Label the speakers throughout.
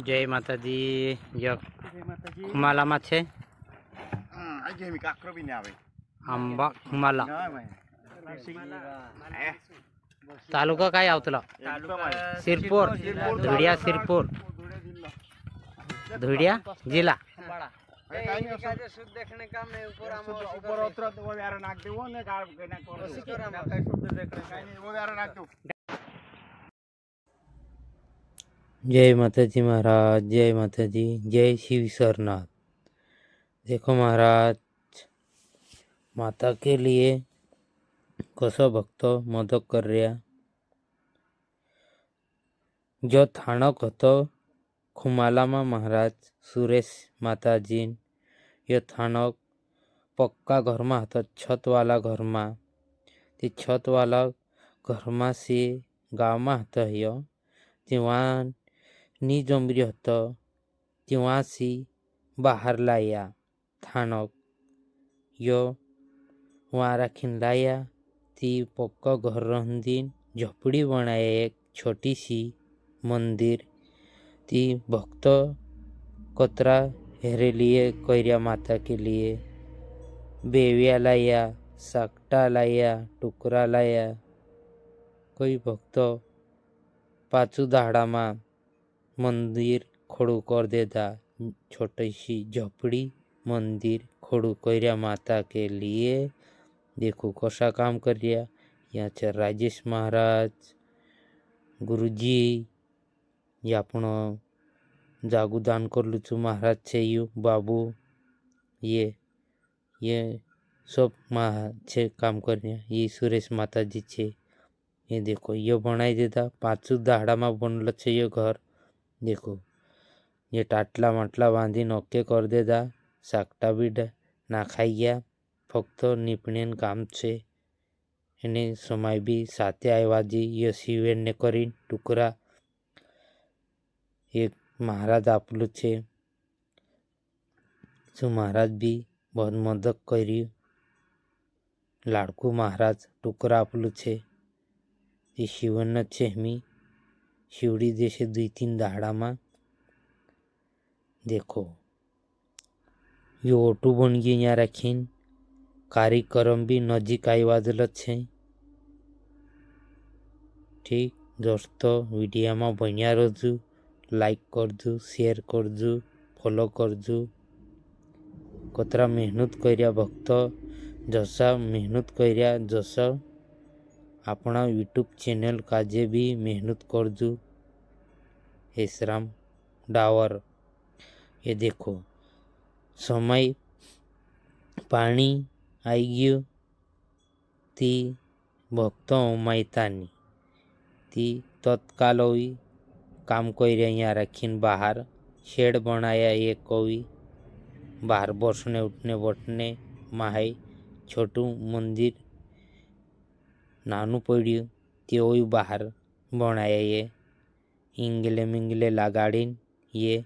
Speaker 1: જય માતાજી. ખુમાલામાં છે આંબા ખુમાલા તાલુકા काय આવતला सिरपूर धुळ्या सिरपूर धुळ्या जिल्हा जय माताजी महाराज, जय माताजी, जय शिव सरनाथ। देखो महाराज माता के लिए कसो भक्त मदत कर रहा। जो थाणक हतो खुमाला में महाराज सुरेश माताजी यो थाणक पक्का घर में हतो, छत वाला घर में। ते छत वाला घर में से गाँव में हतो यो तेवां नी जमरी हतो तेवां से बाहर लाया थाणक यो वहाँ राखीन लाया। ती पक्का घर रंदीन झोपड़ी बनाया एक छोटी सी मंदिर। ती भक्त कतरा हेरे लिए कोयरिया माता के लिए बेविया लाया, साकटा लाया, टुकरा लाया। कोई भक्त पाचू दाड़ा में मंदिर खोड़ू कर देता, छोटी सी झोपड़ी मंदिर खोड़ू कोयरिया माता के लिए। देखो कसा काम कर रिया। यहाँ से राजेश महाराज गुरुजी ये अपनो जागू दान कर लुचु महाराज छे यू बाबू ये सब छे काम कर रिया। ये सुरेश माता जी छे। ये देखो ये बनाई देता पांचू दाहड़ा में बनल छे ये घर। देखो ये टाटला माटला बांधी नोके कर देता, साकटा भी नाखाई गया। फक्त निपणेन काम छे एने समय भी साथे आयवाजी ये शिवेर ने करी टुकरा एक महाराज आपलू छे। सो महाराज भी बहुत मदद करी। लाड़कू महाराज टुकरा आपलू छे। ये शिवन छे मी शिवड़ी देशे 2-3 दाहड़ा में। देखो ये ओटू बन गई यहाँ रखीन कार्यक्रम भी नजीक आईवाजल छे। ठीक दोस्तों वीडियो में बनिया रहो, like Karju, share Karju, follow Karju. कतरा मेहनत कर्या भक्त जसा मेहनत कर्या जसा अपना यूट्यूब चैनल काजे भी मेहनत करजू। हेसराम डावर ये देखो समय पानी आई गयो ती भक्त मायतानी ती तत्काल हुई काम कर यहाँ रखीन बाहर शेड बनाया। एक कोई बाहर बसने उठने बटने माहे छोटू मंदिर नानू पड़ू ते बाहर बनाया। ये इंगले मिंगले लगाड़ीन ये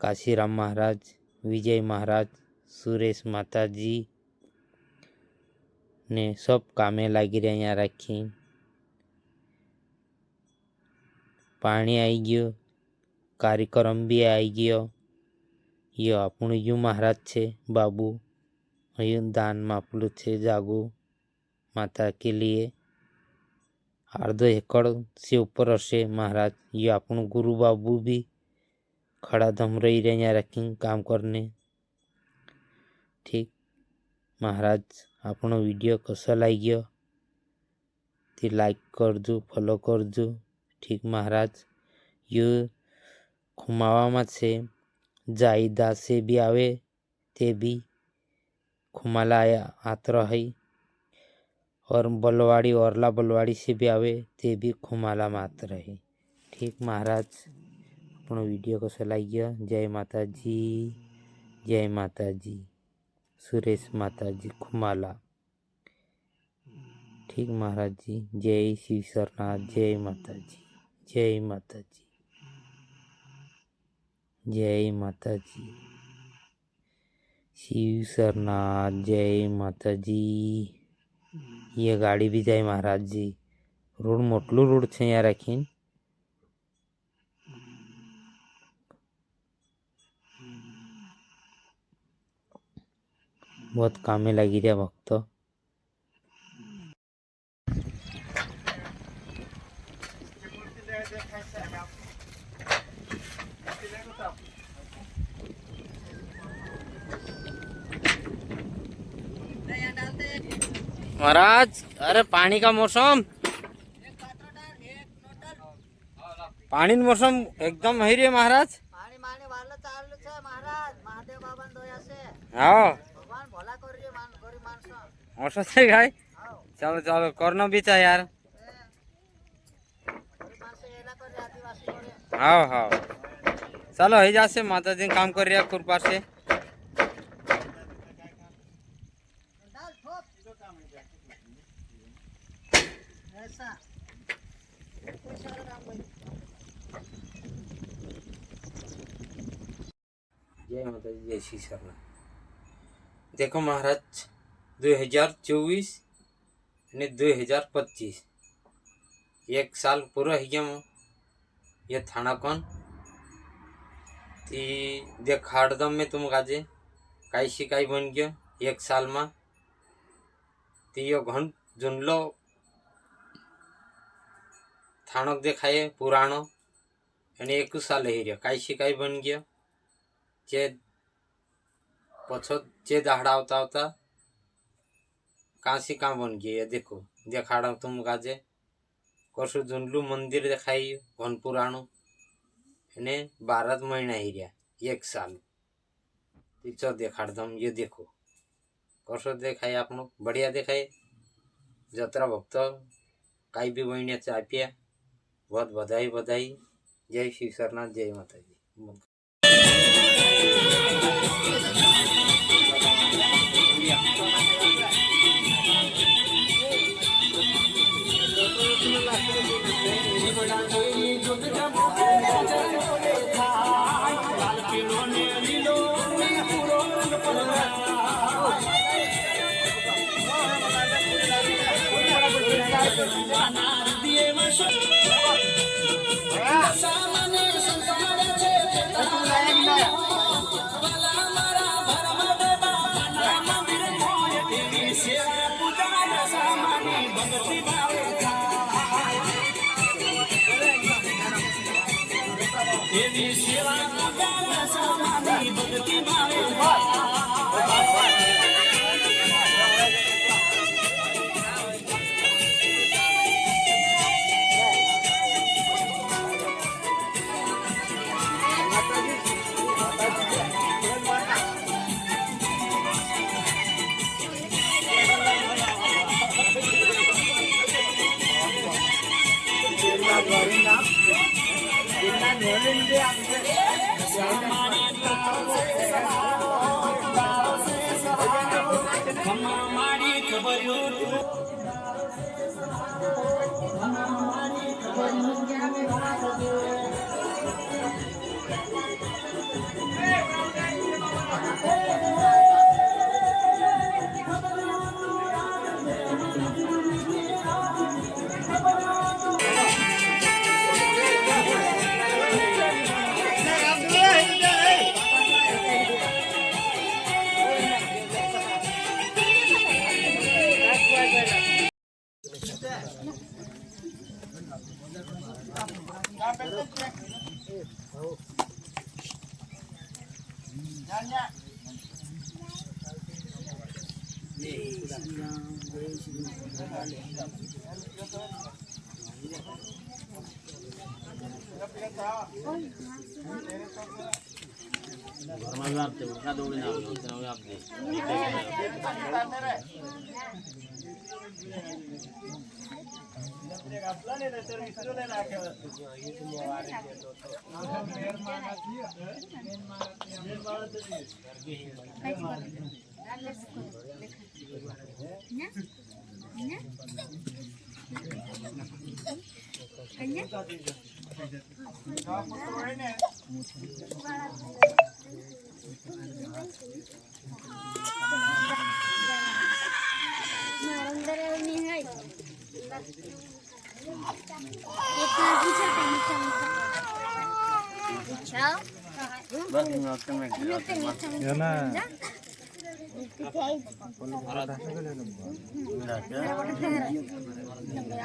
Speaker 1: काशीराम महाराज, विजय महाराज, सुरेश माताजी ने सब कामे लगी रहे यहाँ रखी। पानी आई गयो, कार्यक्रम भी आई गयो। यो अपनु यू महाराज छे बाबू यू दान मापलू छे जागू माता के लिए। अर्ध एकड़ से ऊपर हसे महाराज। ये अपनु गुरु बाबू भी खड़ा धम रही रहे यहाँ रखी काम करने। ठीक महाराज अपनो वीडियो कैसा लग्यो ते लाइक करजू, फॉलो करजू। ठीक महाराज यू खुमावा में से जायदा से भी आवे ते भी खुमाला आत रही और बलवाड़ी औरला बलवाड़ी से भी आवे ते भी खुमाला में आत रही। ठीक महाराज अपनो वीडियो कैसा लग्यो। जय माता जी, जय माता जी, सुरेश माता जी खुमाला। ठीक महाराज जी जय शिव सरनाथ, जय माता जी, जय माता जी, जय माता जी, शिव सरनाथ, जय माता जी। ये गाड़ी भी जाए महाराज जी। रोड मोटलू रोड छे यहाँ रखीन। बहुत काम में लगी રહ્યા ભક્તો. महाराज अरे पानी का मौसम, पानी मौसम एकदम है रे महाराज.
Speaker 2: पाणी माने वाला चालू छे महाराज. महादेव बाबा दया से
Speaker 1: हाँ
Speaker 2: भगवान भला करजे गरीब माणसं.
Speaker 1: मौसम से गाय. चलो चलो करना भी चाहिए यार.
Speaker 2: गरीब माणसं यायला करजे आदिवासी करे.
Speaker 1: हाँ हाँ चलो ही जा से माता जी काम कर रहा कृपा से.
Speaker 2: डाल ठोक ऐसा पैसा राम भाई.
Speaker 1: जय माता जी जय श्री शरण. देखो महाराज 2024 અને 2025 एक साल पूरा ही गया. ये थाना कौन ती देखाड़ दम में तुम गाजे काई शिकाई बन गया एक साल में. ती यो घन जुनलो थानक देखाए पुराणो અને 1 साल ही रहा काई शिकाई बन गया. જે पछो जे दाहड़ा आवता आवता काशी काम बन गया. देखो देखाड़ा तुम गाजे कसु जुनलू मंदिर देखाई घन पुराणो ने 12 महीना ही रहा 1 साल. तीचो देखाड़ दम ये देखो कसो देखाई आपनो बढ़िया देखाई. जतरा भक्त काई भी बहने चापिया बहुत बधाई बधाई. जय श्री सरनाथ जय माता जी.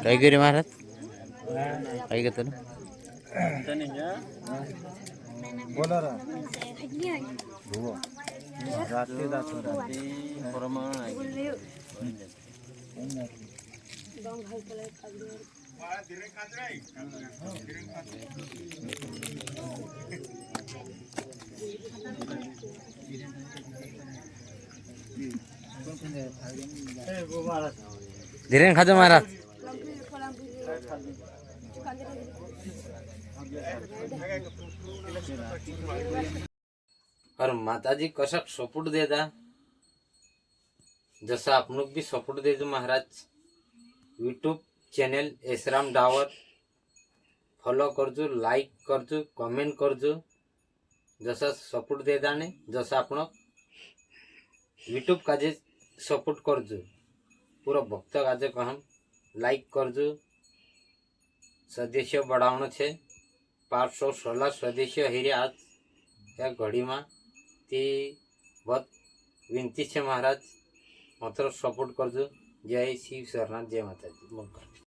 Speaker 1: काय गिरी महाराज काय घेतो ना धीरे खाजो महाराज और माताजी कशाक सपोर्ट देता जसं आपण बी सपोर्ट देतो महाराज यूट्यूब चॅनल एसराम डावर फॉलो करजो लाईक करजो कमेंट करजो जसा सपोर्ट देता ने जसं आपण यूट्यूब काजे सपोर्ट करजो पूरा भक्त काजे कहम लाइक करजो सदस्य बढ़ावनो छे 516 सदस्य हिरे आज त्या घडीમાં તે बहुत विनती છે महाराज मात्र सपोर्ट करजो जय शिव सरनाथ जय माताजी।